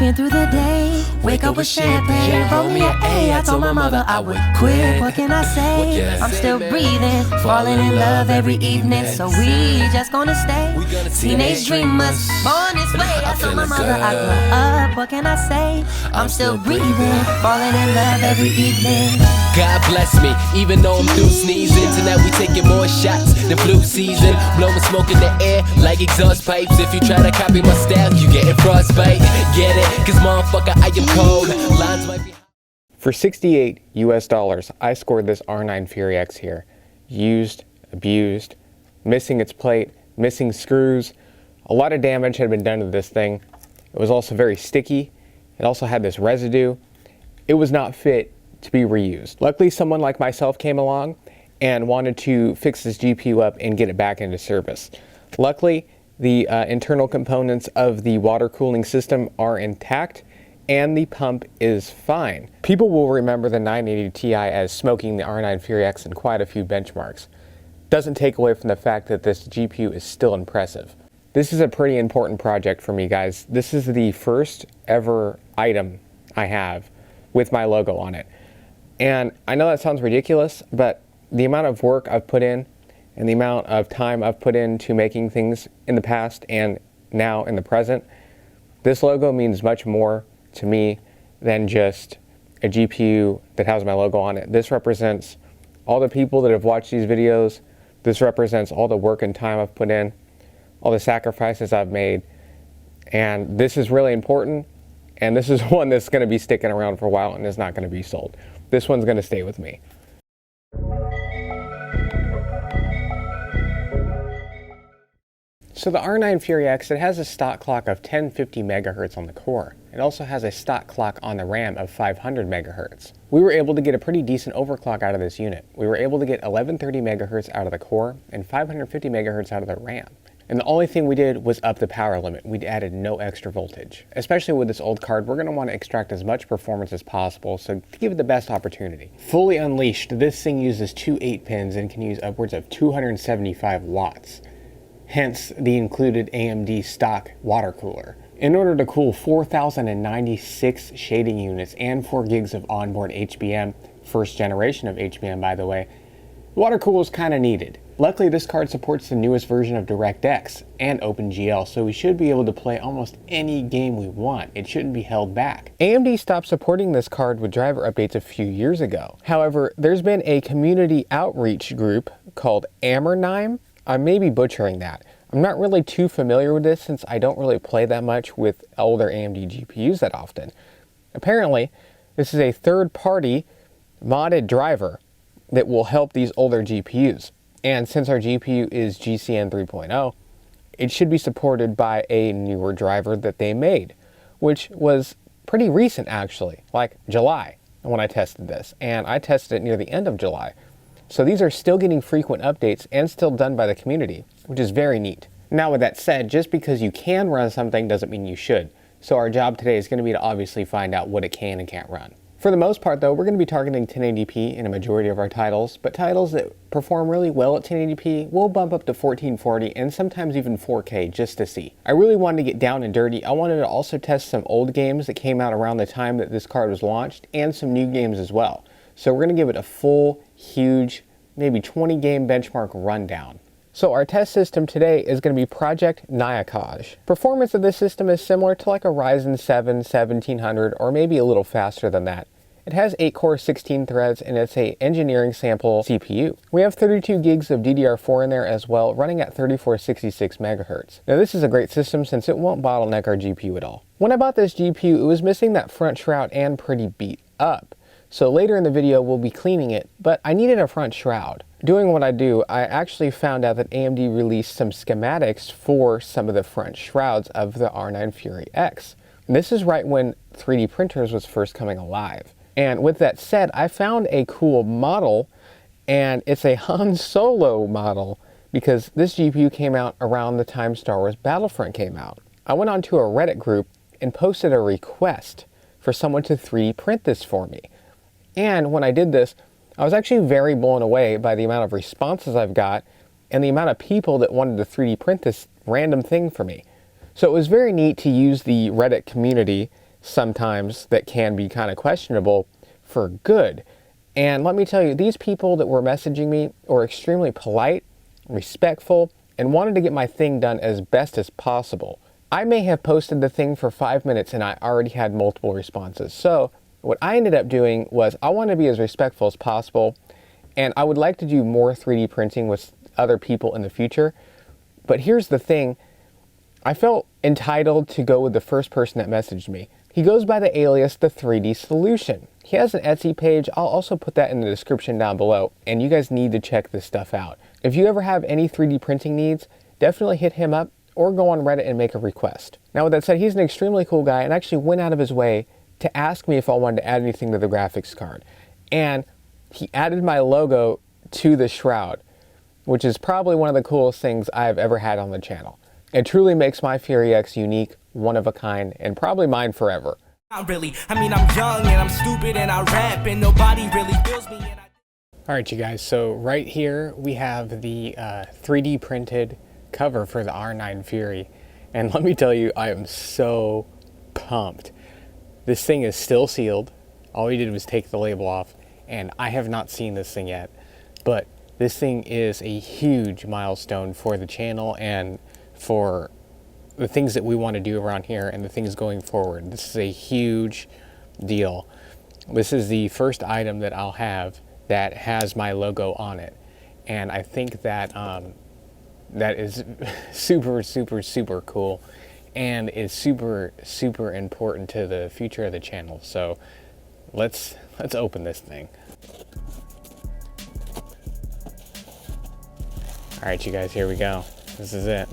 Sleeping through the day, wake up with champagne. Roll me an A, I told my mother I would quit. What can I say? I'm still breathing, falling in love every evening. So we just gonna stay teenage dreamers, born this way. I told my mother I grow up. What can I say? I'm still breathing, falling in love every evening. God bless me, even though I'm through sneezing. Tonight we taking more shots than flu season. Blowing smoke in the air like exhaust pipes. If you try to copy my style, you getting frostbite. Get it? Cause motherfucker, I am cold. Lines might be... For $68 US, I scored this R9 Fury X here. Used, abused, missing its plate, missing screws. A lot of damage had been done to this thing. It was also very sticky. It also had this residue. It was not fit to be reused. Luckily, someone like myself came along and wanted to fix this GPU up and get it back into service. Luckily, the internal components of the water cooling system are intact and the pump is fine. People will remember the 980 Ti as smoking the R9 Fury X in quite a few benchmarks. Doesn't take away from the fact that this GPU is still impressive. This is a pretty important project for me, guys. This is the first ever item I have with my logo on it. And I know that sounds ridiculous, but the amount of work I've put in and the amount of time I've put into making things in the past and now in the present, this logo means much more to me than just a GPU that has my logo on it. This represents all the people that have watched these videos. This represents all the work and time I've put in, all the sacrifices I've made. And this is really important. And this is one that's going to be sticking around for a while and is not going to be sold. This one's going to stay with me. So the R9 Fury X, it has a stock clock of 1050 megahertz on the core. It also has a stock clock on the RAM of 500 megahertz. We were able to get a pretty decent overclock out of this unit. We were able to get 1130 megahertz out of the core and 550 megahertz out of the RAM. And the only thing we did was up the power limit. We added no extra voltage. Especially with this old card, we're going to want to extract as much performance as possible, so to give it the best opportunity. Fully unleashed, this thing uses two 8-pins and can use upwards of 275 watts. Hence the included AMD stock water cooler. In order to cool 4,096 shading units and 4 gigs of onboard HBM, first generation of HBM by the way, water cool is kind of needed. Luckily, this card supports the newest version of DirectX and OpenGL, so we should be able to play almost any game we want. It shouldn't be held back. AMD stopped supporting this card with driver updates a few years ago. However, there's been a community outreach group called AMD. I may be butchering that. I'm not really too familiar with this since I don't really play that much with older AMD GPUs that often. Apparently, this is a third-party modded driver that will help these older GPUs. And since our GPU is GCN 3.0, it should be supported by a newer driver that they made, which was pretty recent actually, like July when I tested this. And I tested it near the end of July. So these are still getting frequent updates and still done by the community, which is very neat. Now with that said, just because you can run something doesn't mean you should. So our job today is going to be to obviously find out what it can and can't run. For the most part though, we're going to be targeting 1080p in a majority of our titles, but titles that perform really well at 1080p, we'll bump up to 1440 and sometimes even 4K just to see. I really wanted to get down and dirty. I wanted to also test some old games that came out around the time that this card was launched and some new games as well. So we're going to give it a full, huge, maybe 20 game benchmark rundown. So our test system today is going to be Project Nyakaj. Performance of this system is similar to like a Ryzen 7 1700 or maybe a little faster than that. It has 8 core 16 threads and it's a engineering sample CPU. We have 32 gigs of DDR4 in there as well, running at 3466 megahertz. Now this is a great system since it won't bottleneck our GPU at all. When I bought this GPU, it was missing that front shroud and pretty beat up. So later in the video, we'll be cleaning it, but I needed a front shroud. Doing what I do, I actually found out that AMD released some schematics for some of the front shrouds of the R9 Fury X. And this is right when 3D printers was first coming alive. And with that said, I found a cool model, and it's a Han Solo model because this GPU came out around the time Star Wars Battlefront came out. I went onto a Reddit group and posted a request for someone to 3D print this for me. And when I did this, I was actually very blown away by the amount of responses I've got and the amount of people that wanted to 3D print this random thing for me. So it was very neat to use the Reddit community sometimes that can be kind of questionable for good. And let me tell you, these people that were messaging me were extremely polite, respectful, and wanted to get my thing done as best as possible. I may have posted the thing for 5 minutes and I already had multiple responses. So what I ended up doing was I want to be as respectful as possible, and I would like to do more 3D printing with other people in the future. But here's the thing, I felt entitled to go with the first person that messaged me. He goes by the alias The 3D Solution. He has an Etsy page. I'll also put that in the description down below, and you guys need to check this stuff out. If you ever have any 3D printing needs, definitely hit him up or go on Reddit and make a request. Now with that said, he's an extremely cool guy and actually went out of his way to ask me if I wanted to add anything to the graphics card. And he added my logo to the shroud, which is probably one of the coolest things I've ever had on the channel. It truly makes my Fury X unique, one of a kind, and probably mine forever. Not really. I mean, I'm young and I'm stupid and I rap and nobody really feels me. Alright you guys, so right here we have the 3D printed cover for the R9 Fury. And let me tell you, I am so pumped. This thing is still sealed. All we did was take the label off, and I have not seen this thing yet. But this thing is a huge milestone for the channel and for the things that we want to do around here and the things going forward. This is a huge deal. This is the first item that I'll have that has my logo on it. And I think that that is super, super, super cool and is super, super important to the future of the channel. So let's open this thing. All right, you guys, here we go. This is it.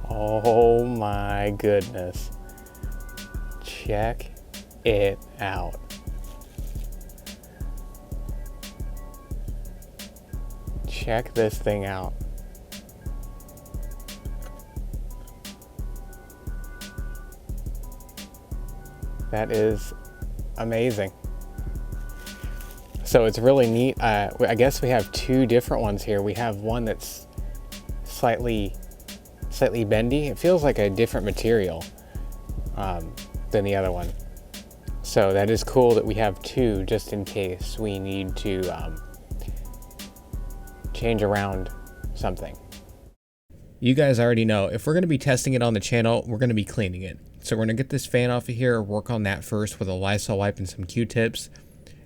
Oh my goodness. Check it out. Check this thing out. That is amazing. So it's really neat. I guess we have two different ones here. We have one that's slightly bendy. It feels like a different material than the other one. So that is cool that we have two just in case we need to change around something. You guys already know, if we're going to be testing it on the channel, we're going to be cleaning it. So we're going to get this fan off of here, work on that first with a Lysol wipe and some Q-tips,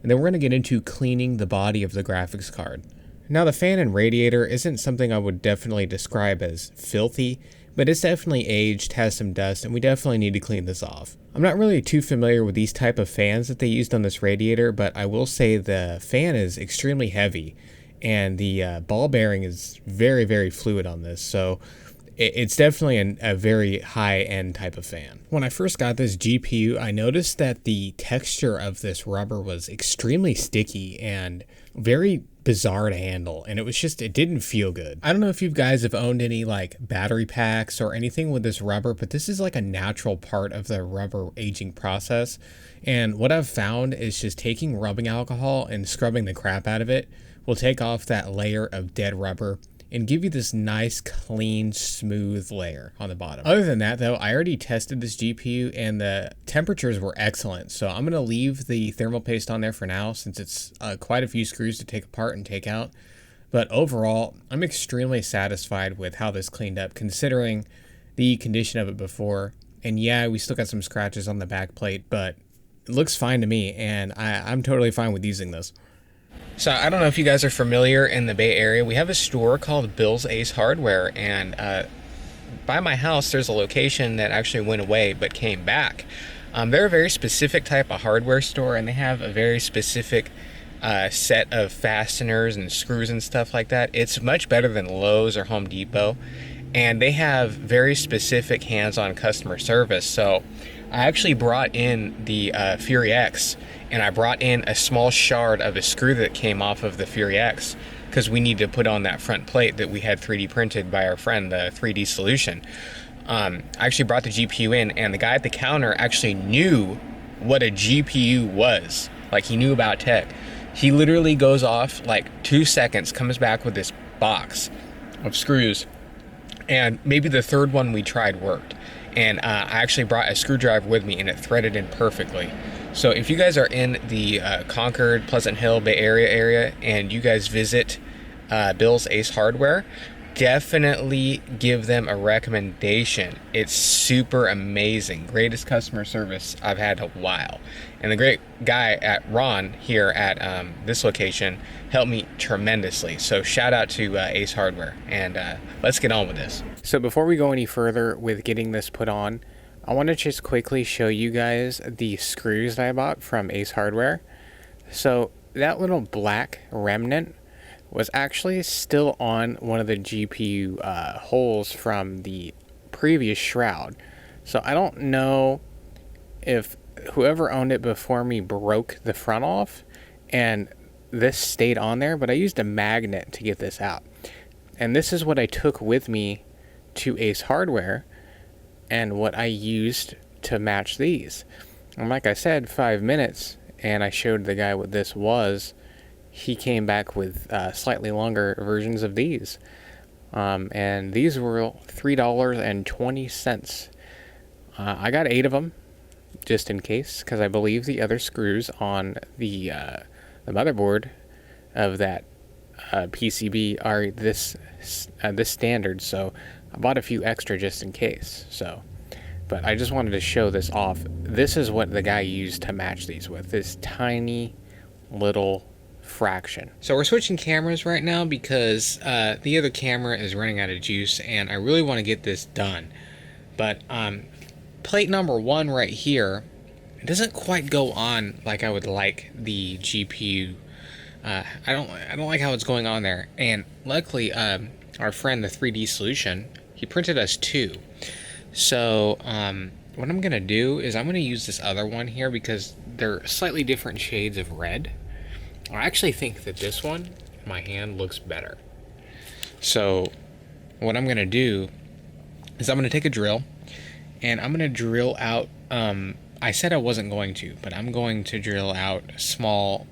and then we're going to get into cleaning the body of the graphics card. Now the fan and radiator isn't something I would definitely describe as filthy, but it's definitely aged, has some dust, and we definitely need to clean this off. I'm not really too familiar with these type of fans that they used on this radiator, but I will say the fan is extremely heavy, and the ball bearing is very, very fluid on this, so it's definitely a very high-end type of fan. When I first got this GPU, I noticed that the texture of this rubber was extremely sticky and very bizarre to handle, and it didn't feel good. I don't know if you guys have owned any like battery packs or anything with this rubber, but this is like a natural part of the rubber aging process. And what I've found is just taking rubbing alcohol and scrubbing the crap out of it will take off that layer of dead rubber and give you this nice, clean, smooth layer on the bottom. Other than that though, I already tested this GPU and the temperatures were excellent. So I'm gonna leave the thermal paste on there for now since it's quite a few screws to take apart and take out. But overall, I'm extremely satisfied with how this cleaned up considering the condition of it before. And yeah, we still got some scratches on the back plate, but it looks fine to me and I'm totally fine with using this. So I don't know if you guys are familiar in the Bay Area, we have a store called Bill's Ace Hardware, and by my house there's a location that actually went away but came back. They're a very specific type of hardware store, and they have a very specific set of fasteners and screws and stuff like that. It's much better than Lowe's or Home Depot, and they have very specific hands-on customer service. So I actually brought in the Fury X, and I brought in a small shard of a screw that came off of the Fury X because we need to put on that front plate that we had 3D printed by our friend, the 3D Solution. I actually brought the GPU in, and the guy at the counter actually knew what a GPU was. Like, he knew about tech. He literally goes off like 2 seconds, comes back with this box of screws, and maybe the third one we tried worked. And I actually brought a screwdriver with me and it threaded in perfectly. So if you guys are in the Concord, Pleasant Hill, Bay Area and you guys visit Bill's Ace Hardware, definitely give them a recommendation. It's super amazing. Greatest customer service I've had in a while. And the great guy at Ron here at this location helped me tremendously. So shout out to Ace Hardware, and let's get on with this. So before we go any further with getting this put on, I want to just quickly show you guys the screws that I bought from Ace Hardware. So that little black remnant was actually still on one of the GPU holes from the previous shroud. So I don't know if whoever owned it before me broke the front off and this stayed on there, but I used a magnet to get this out. And this is what I took with me to Ace Hardware and what I used to match these. And like I said, 5 minutes, and I showed the guy what this was. He came back with slightly longer versions of these. And these were $3.20. I got 8 of them, just in case, because I believe the other screws on the motherboard of that PCB are this standard, so I bought a few extra just in case. So, but I just wanted to show this off. This is what the guy used to match these with, this tiny little fraction. So we're switching cameras right now because the other camera is running out of juice and I really want to get this done. But plate number 1 right here, it doesn't quite go on like I would like the GPU. I don't like how it's going on there. And luckily, our friend, the 3D Solution, he printed us 2. So what I'm gonna do is I'm gonna use this other one here because they're slightly different shades of red. I actually think that this one, in my hand, looks better. So what I'm gonna do is I'm gonna take a drill and I'm gonna drill out, I said I wasn't going to, but I'm going to drill out a small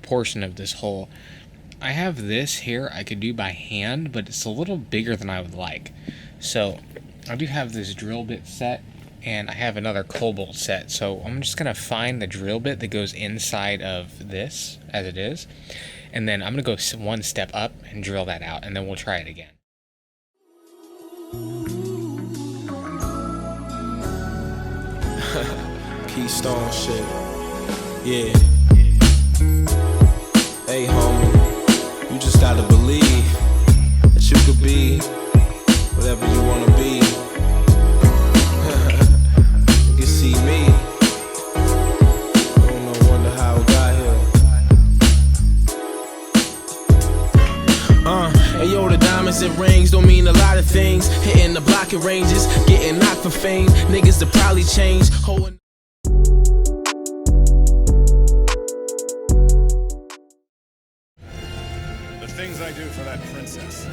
portion of this hole. I have this here I could do by hand, but it's a little bigger than I would like. So I do have this drill bit set, and I have another cobalt set. So I'm just gonna find the drill bit that goes inside of this as it is, and then I'm gonna go one step up and drill that out, and then we'll try it again. Keystone shit. Yeah. Hey homie, you just gotta believe that you could be whatever you wanna be. You can see me. Don't no wonder how I got here. Hey yo, the diamonds and rings don't mean a lot of things. Hitting the blocking ranges, getting knocked for fame. Niggas that probably change. Holding things I do for that princess.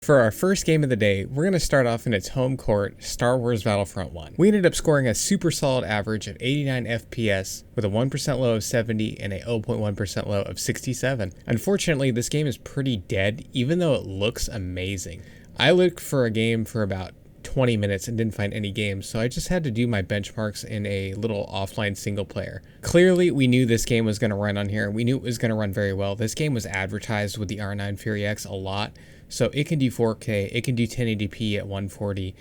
For our first game of the day, we're going to start off in its home court, Star Wars Battlefront 1. We ended up scoring a super solid average of 89 FPS with a 1% low of 70 and a 0.1% low of 67. Unfortunately, this game is pretty dead, even though it looks amazing. I looked for a game for about 20 minutes and didn't find any games, so I just had to do my benchmarks in a little offline single player. Clearly, we knew this game was going to run on here, and we knew it was going to run very well. This game was advertised with the R9 Fury X a lot, so it can do 4K, it can do 1080p at 140.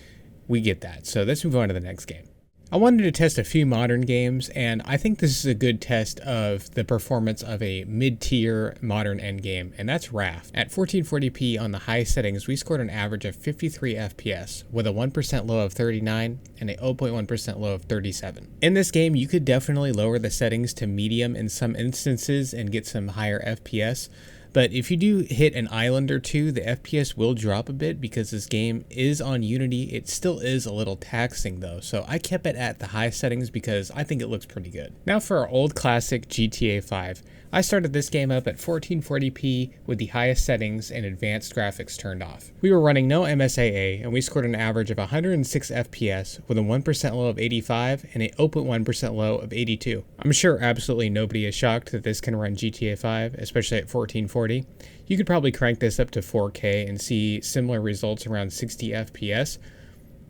We get that. So let's move on to the next game. I wanted to test a few modern games, and I think this is a good test of the performance of a mid-tier modern endgame, and that's Raft. At 1440p on the high settings, we scored an average of 53 FPS, with a 1% low of 39 and a 0.1% low of 37. In this game, you could definitely lower the settings to medium in some instances and get some higher FPS, but if you do hit an island or two, the FPS will drop a bit because this game is on Unity. It still is a little taxing though, so I kept it at the high settings because I think it looks pretty good. Now for our old classic GTA 5. I started this game up at 1440p with the highest settings and advanced graphics turned off. We were running no MSAA and we scored an average of 106 FPS with a 1% low of 85 and a 0.1% low of 82. I'm sure absolutely nobody is shocked that this can run GTA 5, especially at 1440. You could probably crank this up to 4K and see similar results around 60 FPS.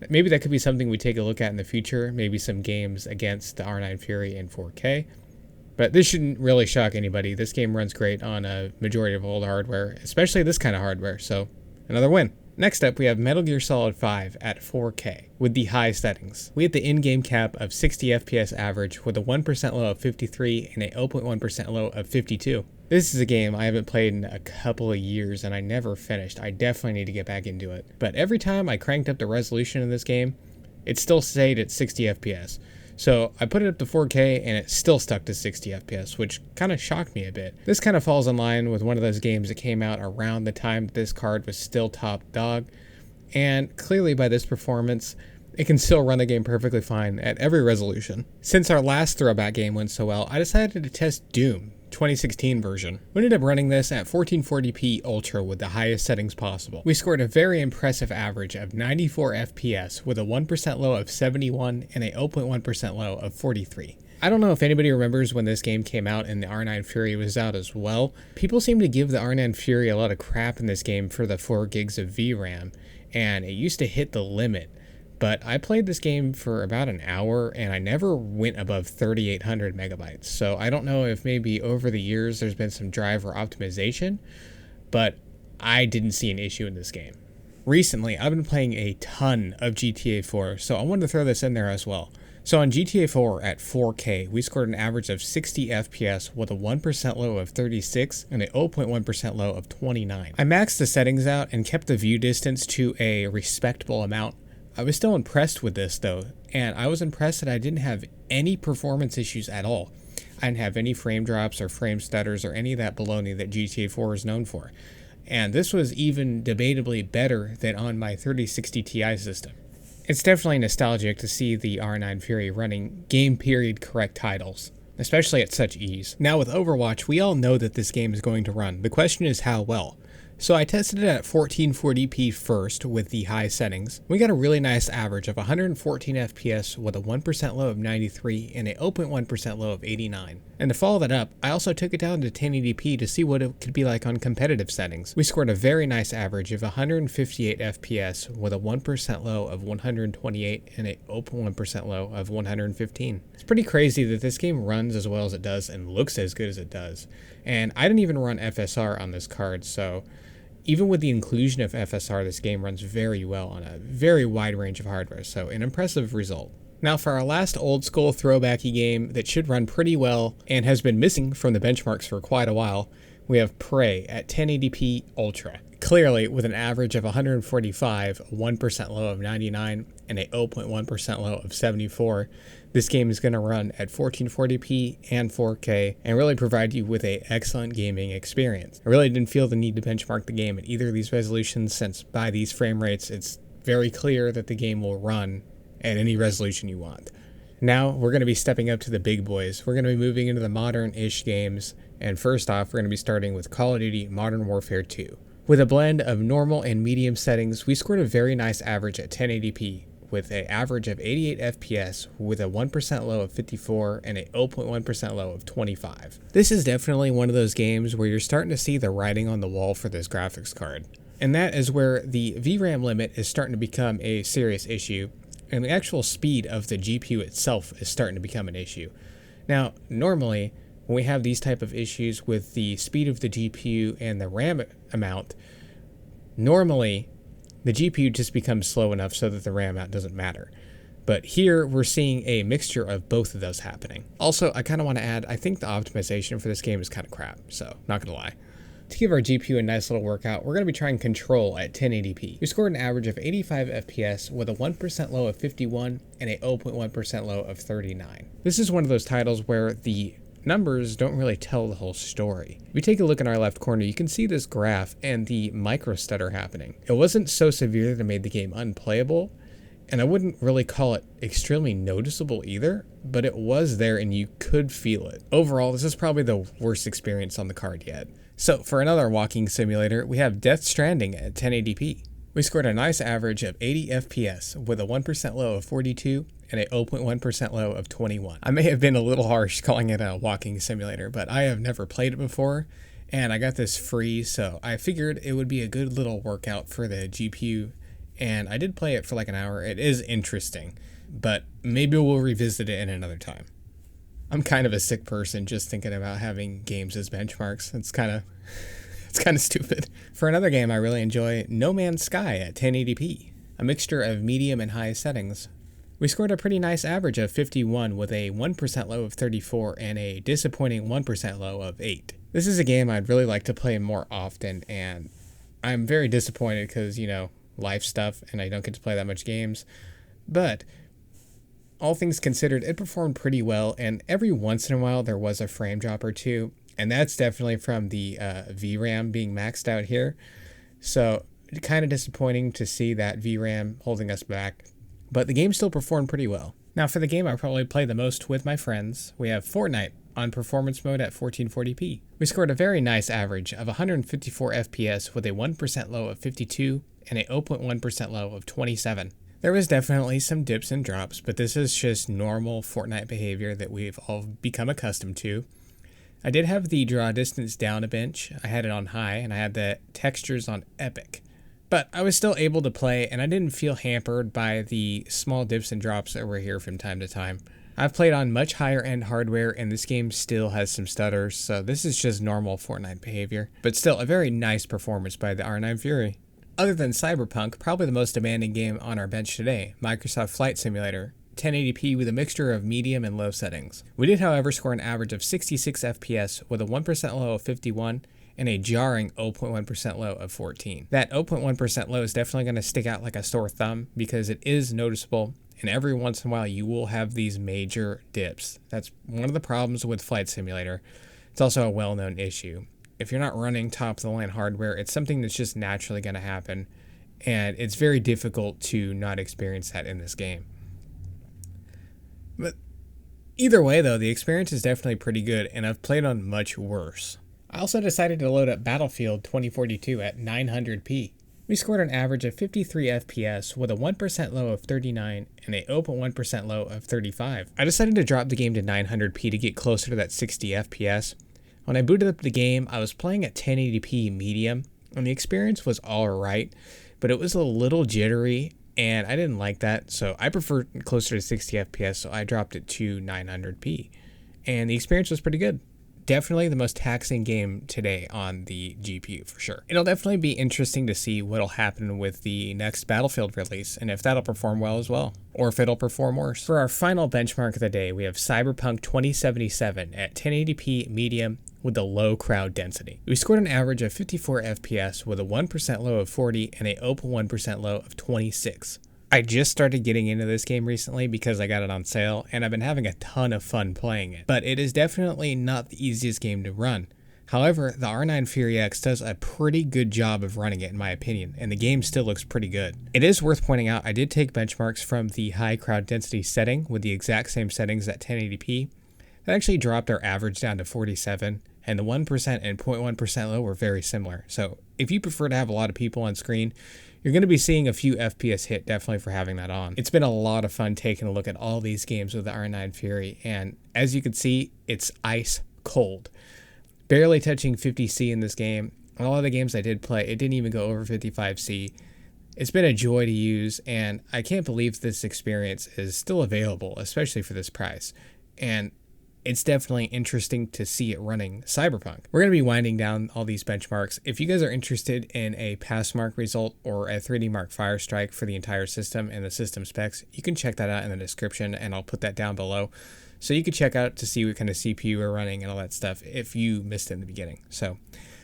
Maybe that could be something we take a look at in the future, maybe some games against the R9 Fury in 4K. But this shouldn't really shock anybody. This game runs great on a majority of old hardware, especially this kind of hardware, so another win. Next up, we have Metal Gear Solid 5 at 4K with the high settings. We hit the in-game cap of 60 FPS average with a 1% low of 53 and a 0.1% low of 52. This is a game I haven't played in a couple of years and I never finished. I definitely need to get back into it. But every time I cranked up the resolution in this game, it still stayed at 60 FPS. So I put it up to 4K and it still stuck to 60 FPS, which kind of shocked me a bit. This kind of falls in line with one of those games that came out around the time that this card was still top dog. And clearly by this performance, it can still run the game perfectly fine at every resolution. Since our last throwback game went so well, I decided to test Doom 2016 version. We ended up running this at 1440p Ultra with the highest settings possible. We scored a very impressive average of 94 FPS with a 1% low of 71 and a 0.1% low of 43. I don't know if anybody remembers when this game came out and the R9 Fury was out as well. People seem to give the R9 Fury a lot of crap in this game for the 4 gigs of VRAM, and it used to hit the limit. But I played this game for about an hour and I never went above 3,800 megabytes. So I don't know if maybe over the years there's been some driver optimization, but I didn't see an issue in this game. Recently, I've been playing a ton of GTA 4, so I wanted to throw this in there as well. So on GTA 4 at 4K, we scored an average of 60 FPS with a 1% low of 36 and a 0.1% low of 29. I maxed the settings out and kept the view distance to a respectable amount. I was still impressed with this though, and I was impressed that I didn't have any performance issues at all. I didn't have any frame drops or frame stutters or any of that baloney that GTA 4 is known for. And this was even debatably better than on my 3060 Ti system. It's definitely nostalgic to see the R9 Fury running game period correct titles, especially at such ease. Now with Overwatch, we all know that this game is going to run. The question is how well. So I tested it at 1440p first with the high settings. We got a really nice average of 114 FPS with a 1% low of 93 and a 0.1% low of 89. And to follow that up, I also took it down to 1080p to see what it could be like on competitive settings. We scored a very nice average of 158 FPS with a 1% low of 128 and a 0.1% low of 115. It's pretty crazy that this game runs as well as it does and looks as good as it does. And I didn't even run FSR on this card, so even with the inclusion of FSR, this game runs very well on a very wide range of hardware, so an impressive result. Now for our last old school throwbacky game that should run pretty well and has been missing from the benchmarks for quite a while, we have Prey at 1080p Ultra. Clearly, with an average of 145, a 1% low of 99, and a 0.1% low of 74, this game is going to run at 1440p and 4K and really provide you with an excellent gaming experience. I really didn't feel the need to benchmark the game at either of these resolutions since by these frame rates, it's very clear that the game will run at any resolution you want. Now, we're going to be stepping up to the big boys. We're going to be moving into the modern-ish games, and first off, we're going to be starting with Call of Duty Modern Warfare 2. With a blend of normal and medium settings, we scored a very nice average at 1080p with an average of 88 FPS with a 1% low of 54 and a 0.1% low of 25. This is definitely one of those games where you're starting to see the writing on the wall for this graphics card. And that is where the VRAM limit is starting to become a serious issue, and the actual speed of the GPU itself is starting to become an issue. Now, normally, when we have these type of issues with the speed of the GPU and the RAM amount, normally the GPU just becomes slow enough so that the RAM amount doesn't matter. But here we're seeing a mixture of both of those happening. Also, I kind of want to add, I think the optimization for this game is kind of crap, so not gonna lie. To give our GPU a nice little workout, we're going to be trying Control at 1080p. We scored an average of 85 FPS with a 1% low of 51 and a 0.1% low of 39. This is one of those titles where the numbers don't really tell the whole story. If you take a look in our left corner, you can see this graph and the micro stutter happening. It wasn't so severe that it made the game unplayable. and I wouldn't really call it extremely noticeable either, but it was there and you could feel it. Overall, this is probably the worst experience on the card yet. So for another walking simulator, we have Stranding at 1080p. We scored a nice average of 80 FPS with a 1% low of 42 and a 0.1% low of 21. I may have been a little harsh calling it a walking simulator, but I have never played it before, and I got this free, so I figured it would be a good little workout for the GPU, and I did play it for like an hour. It is interesting, but maybe we'll revisit it in another time. I'm kind of a sick person just thinking about having games as benchmarks. It's kind of stupid. For another game I really enjoy, No Man's Sky at 1080p, a mixture of medium and high settings. We scored a pretty nice average of 51 with a 1% low of 34 and a disappointing 1% low of 8. This is a game I'd really like to play more often, and I'm very disappointed because, life stuff and I don't get to play that much games. But all things considered, it performed pretty well, and every once in a while there was a frame drop or two, and that's definitely from the VRAM being maxed out here. So kind of disappointing to see that VRAM holding us back, but the game still performed pretty well. Now for the game I probably play the most with my friends, we have Fortnite on performance mode at 1440p. We scored a very nice average of 154 FPS with a 1% low of 52 and a 0.1% low of 27. There was definitely some dips and drops, but this is just normal Fortnite behavior that we've all become accustomed to. I did have the draw distance down a bench, I had it on high, and I had the textures on epic. But I was still able to play, and I didn't feel hampered by the small dips and drops that were here from time to time. I've played on much higher end hardware, and this game still has some stutters, so this is just normal Fortnite behavior. But still, a very nice performance by the R9 Fury. Other than Cyberpunk, probably the most demanding game on our bench today, Microsoft Flight Simulator, 1080p with a mixture of medium and low settings. We did, however, score an average of 66 FPS with a 1% low of 51 and a jarring 0.1% low of 14. That 0.1% low is definitely going to stick out like a sore thumb because it is noticeable, and every once in a while you will have these major dips. That's one of the problems with Flight Simulator. It's also a well-known issue. If you're not running top-of-the-line hardware, it's something that's just naturally going to happen, and it's very difficult to not experience that in this game. But either way, though, the experience is definitely pretty good, and I've played on much worse. I also decided to load up Battlefield 2042 at 900p. We scored an average of 53 FPS with a 1% low of 39 and a 0.1% low of 35. I decided to drop the game to 900p to get closer to that 60 FPS. When I booted up the game, I was playing at 1080p medium, and the experience was alright, but it was a little jittery, and I didn't like that, so I preferred closer to 60 FPS, so I dropped it to 900p. And the experience was pretty good. Definitely the most taxing game today on the GPU for sure. It'll definitely be interesting to see what'll happen with the next Battlefield release and if that'll perform well as well, or if it'll perform worse. For our final benchmark of the day, we have Cyberpunk 2077 at 1080p medium with the low crowd density. We scored an average of 54 FPS with a 1% low of 40 and a 0.1% low of 26. I just started getting into this game recently because I got it on sale, and I've been having a ton of fun playing it. But it is definitely not the easiest game to run. However, the R9 Fury X does a pretty good job of running it in my opinion, and the game still looks pretty good. It is worth pointing out I did take benchmarks from the high crowd density setting with the exact same settings at 1080p. That actually dropped our average down to 47, and the 1% and 0.1% low were very similar. So if you prefer to have a lot of people on screen, you're going to be seeing a few FPS hit definitely for having that on. It's been a lot of fun taking a look at all these games with the R9 Fury, and as you can see, it's ice cold. Barely touching 50C in this game. A lot of the games I did play, it didn't even go over 55C. It's been a joy to use, and I can't believe this experience is still available, especially for this price. And it's definitely interesting to see it running Cyberpunk. We're going to be winding down all these benchmarks. If you guys are interested in a PassMark result or a 3D Mark Firestrike for the entire system and the system specs, you can check that out in the description, and I'll put that down below. So you can check out to see what kind of CPU we're running and all that stuff if you missed it in the beginning. So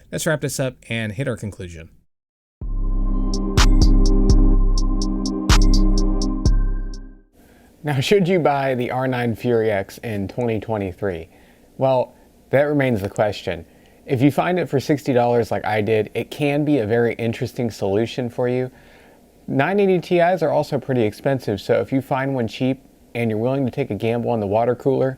let's wrap this up and hit our conclusion. Now, should you buy the R9 Fury X in 2023? Well, that remains the question. If you find it for $60 like I did, it can be a very interesting solution for you, 980 Ti's are also pretty expensive, so if you find one cheap and you're willing to take a gamble on the water cooler,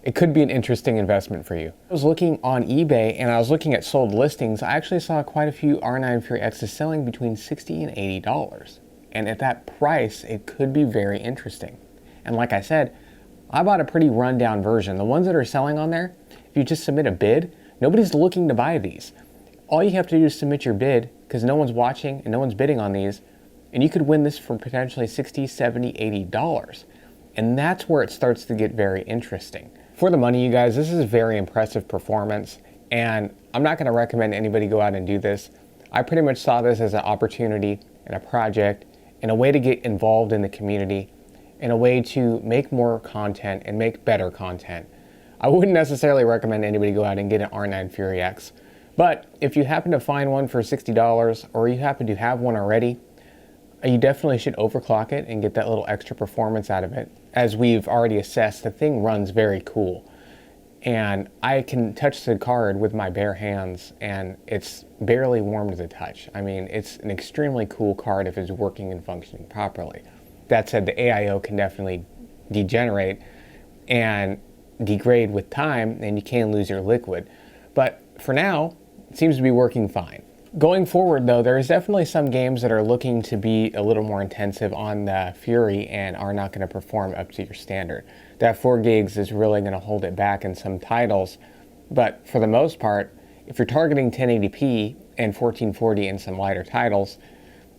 it could be an interesting investment for you. I was looking on eBay and I was looking at sold listings. I actually saw quite a few R9 Fury X's selling between $60 and $80. And at that price, it could be very interesting. And like I said, I bought a pretty rundown version. The ones that are selling on there, if you just submit a bid, nobody's looking to buy these. All you have to do is submit your bid, because no one's watching and no one's bidding on these, and you could win this for potentially $60, $70, $80. And that's where it starts to get very interesting. For the money, you guys, this is very impressive performance, and I'm not going to recommend anybody go out and do this. I pretty much saw this as an opportunity and a project and a way to get involved in the community, and a way to make more content and make better content. I wouldn't necessarily recommend anybody go out and get an R9 Fury X, but if you happen to find one for $60 or you happen to have one already, you definitely should overclock it and get that little extra performance out of it. As we've already assessed, the thing runs very cool. And I can touch the card with my bare hands and it's barely warm to the touch. I mean, it's an extremely cool card if it's working and functioning properly. That said, the AIO can definitely degenerate and degrade with time, and you can lose your liquid. But for now, it seems to be working fine. Going forward though, there's definitely some games that are looking to be a little more intensive on the Fury and are not going to perform up to your standard. That 4 gigs is really going to hold it back in some titles, but for the most part, if you're targeting 1080p and 1440 in some lighter titles,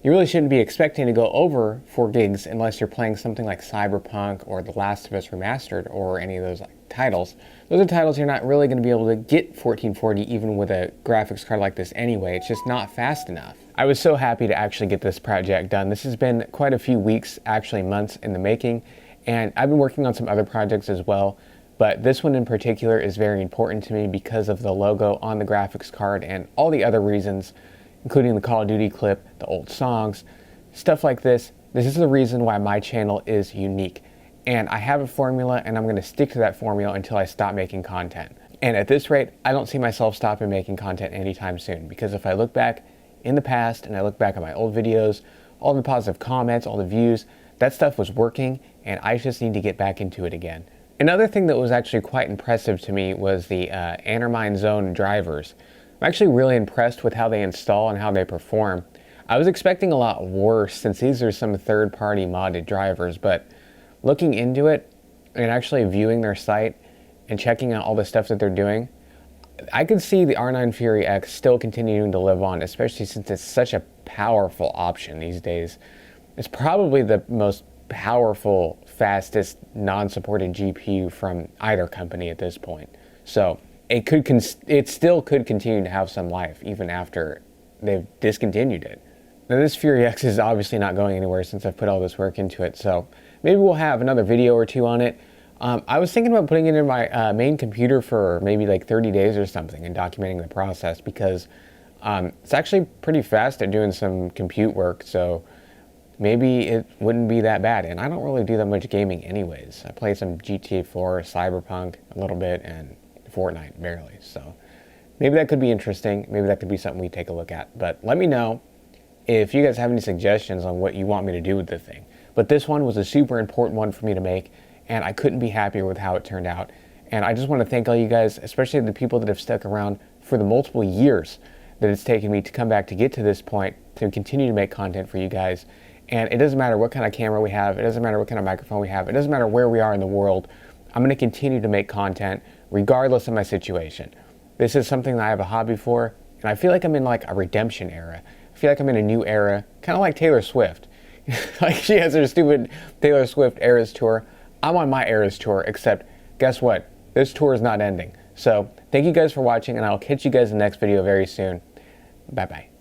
you really shouldn't be expecting to go over 4 gigs unless you're playing something like Cyberpunk or The Last of Us Remastered or any of those titles. Those are titles you're not really going to be able to get 1440 even with a graphics card like this anyway. It's just not fast enough. I was so happy to actually get this project done. This has been quite a few weeks, actually months in the making, and I've been working on some other projects as well, but this one in particular is very important to me because of the logo on the graphics card and all the other reasons, including the Call of Duty clip, the old songs, stuff like this. This is the reason why my channel is unique. And I have a formula and I'm going to stick to that formula until I stop making content. And at this rate, I don't see myself stopping making content anytime soon, because if I look back in the past and I look back at my old videos, all the positive comments, all the views, that stuff was working and I just need to get back into it again. Another thing that was actually quite impressive to me was the Anarmine Zone drivers. I'm actually really impressed with how they install and how they perform. I was expecting a lot worse since these are some third-party modded drivers, but looking into it and actually viewing their site and checking out all the stuff that they're doing, I could see the R9 Fury X still continuing to live on, especially since it's such a powerful option these days. It's probably the most powerful, fastest, non-supported GPU from either company at this point. So it still could continue to have some life even after they've discontinued it. Now this Fury X is obviously not going anywhere since I've put all this work into it, so maybe we'll have another video or two on it. I was thinking about putting it in my main computer for maybe like 30 days or something and documenting the process, because it's actually pretty fast at doing some compute work, so maybe it wouldn't be that bad. And I don't really do that much gaming anyways. I play some GTA 4, Cyberpunk a little bit, and Fortnite barely. So maybe that could be interesting. Maybe that could be something we take a look at. But let me know if you guys have any suggestions on what you want me to do with the thing. But this one was a super important one for me to make, and I couldn't be happier with how it turned out. And I just want to thank all you guys, especially the people that have stuck around for the multiple years that it's taken me to come back to get to this point, to continue to make content for you guys. And it doesn't matter what kind of camera we have, it doesn't matter what kind of microphone we have, it doesn't matter where we are in the world, I'm going to continue to make content regardless of my situation. This is something that I have a hobby for, and I feel like I'm in like a redemption era. I feel like I'm in a new era, kind of like Taylor Swift. Like she has her stupid Taylor Swift Eras tour. I'm on my Eras tour, except guess what? This tour is not ending. So thank you guys for watching, and I'll catch you guys in the next video very soon. Bye-bye.